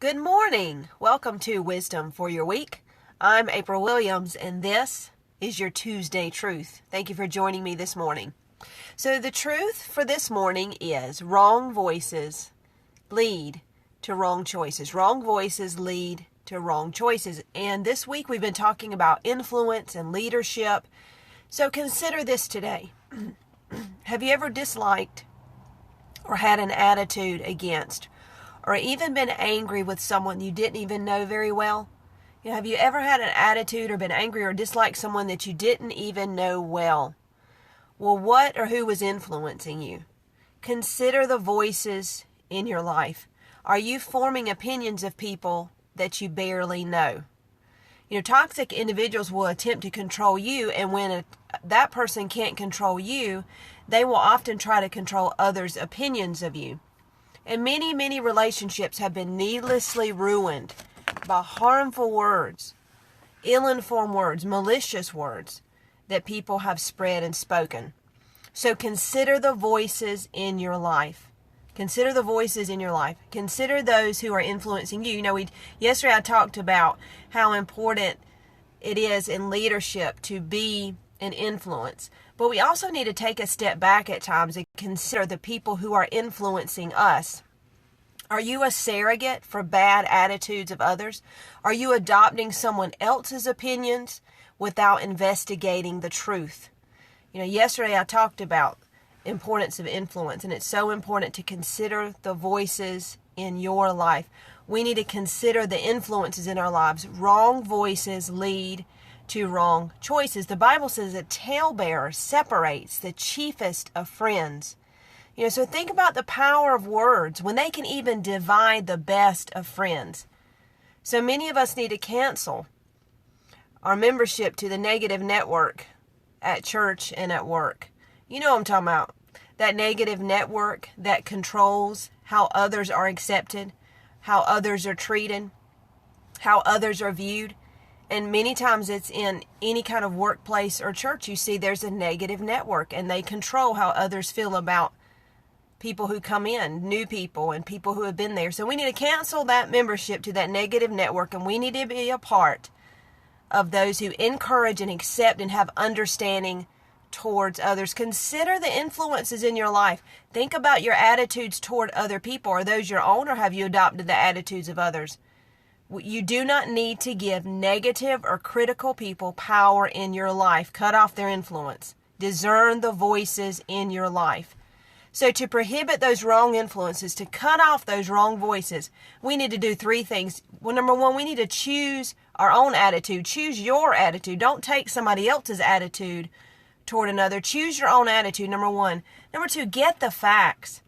Good morning. Welcome to Wisdom for Your Week. I'm April Williams, and this is your Tuesday Truth. Thank you for joining me this morning. So the truth for this morning is wrong voices lead to wrong choices. Wrong voices lead to wrong choices. And this week we've been talking about influence and leadership. So consider this today. Have you ever disliked or had an attitude against or even been angry with someone you didn't even know very well? Have you ever had an attitude or been angry or disliked someone that you didn't even know well? Well, what or who was influencing you? Consider the voices in your life. Are you forming opinions of people that you barely know? Toxic individuals will attempt to control you, and when that person can't control you, they will often try to control others' opinions of you. And many relationships have been needlessly ruined by harmful words, ill-informed words, malicious words that people have spread and spoken. So consider the voices in your life. Consider the voices in your life. Consider those who are influencing you. Yesterday I talked about how important it is in leadership to be an influence. But we also need to take a step back at times and consider the people who are influencing us. Are you a surrogate for bad attitudes of others? Are you adopting someone else's opinions without investigating the truth? Yesterday I talked about importance of influence, and it's so important to consider the voices in your life. We need to consider the influences in our lives. Wrong voices lead to wrong choices. The Bible says a talebearer separates the chiefest of friends. So think about the power of words when they can even divide the best of friends. So many of us need to cancel our membership to the negative network at church and at work. You know what I'm talking about. That negative network that controls how others are accepted, how others are treated, how others are viewed. And many times it's in any kind of workplace or church. You see there's a negative network, and they control how others feel about people who come in, new people and people who have been there. So we need to cancel that membership to that negative network, and we need to be a part of those who encourage and accept and have understanding towards others. Consider the influences in your life. Think about your attitudes toward other people. Are those your own, or have you adopted the attitudes of others? You do not need to give negative or critical people power in your life. Cut off their influence. Discern the voices in your life. So to prohibit those wrong influences, to cut off those wrong voices, we need to do three things. Well, number one, we need to choose our own attitude. Choose your attitude. Don't take somebody else's attitude toward another. Choose your own attitude, number one. Number two, get the facts.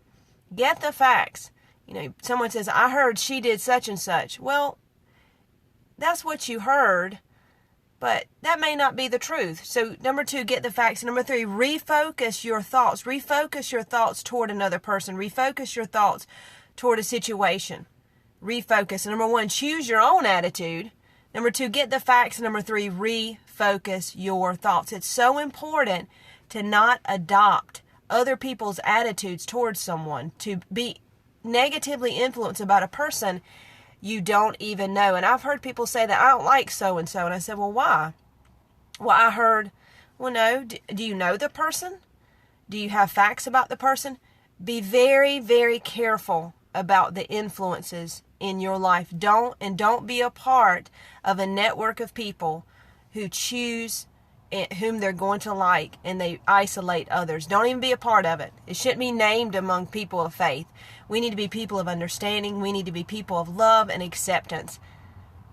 Get the facts. Someone says, I heard she did such and such. Well, that's what you heard, but that may not be the truth. So number two, get the facts. Number three, refocus your thoughts. Refocus your thoughts toward another person. Refocus your thoughts toward a situation. Refocus. Number one, choose your own attitude. Number two, get the facts. Number three, refocus your thoughts. It's so important to not adopt other people's attitudes towards someone, to be negatively influenced about a person you don't even know. And I've heard people say that I don't like so-and-so. And I said, well, why? Well, I heard, well, no. Do you know the person? Do you have facts about the person? Be very, very careful about the influences in your life. Don't be a part of a network of people who choose whom they're going to like, and they isolate others. Don't even be a part of it. It shouldn't be named among people of faith. We need to be people of understanding. We need to be people of love and acceptance.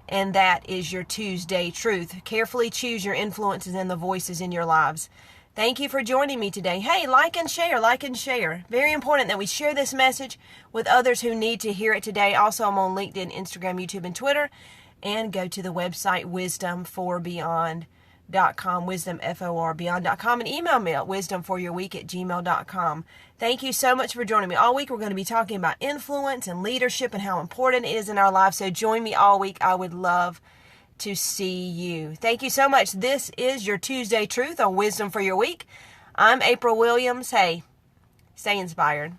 And that is your Tuesday truth. Carefully choose your influences and the voices in your lives. Thank you for joining me today. Hey, like and share, like and share. Very important that we share this message with others who need to hear it today. Also, I'm on LinkedIn, Instagram, YouTube, and Twitter. And go to the website wisdomforbeyond.com, wisdomforbeyond.com, and email me at wisdomforyourweek@gmail.com. Thank you so much for joining me. All week we're going to be talking about influence and leadership and how important it is in our lives. So join me all week. I would love to see you. Thank you so much. This is your Tuesday Truth on Wisdom for Your Week. I'm April Williams. Hey, stay inspired.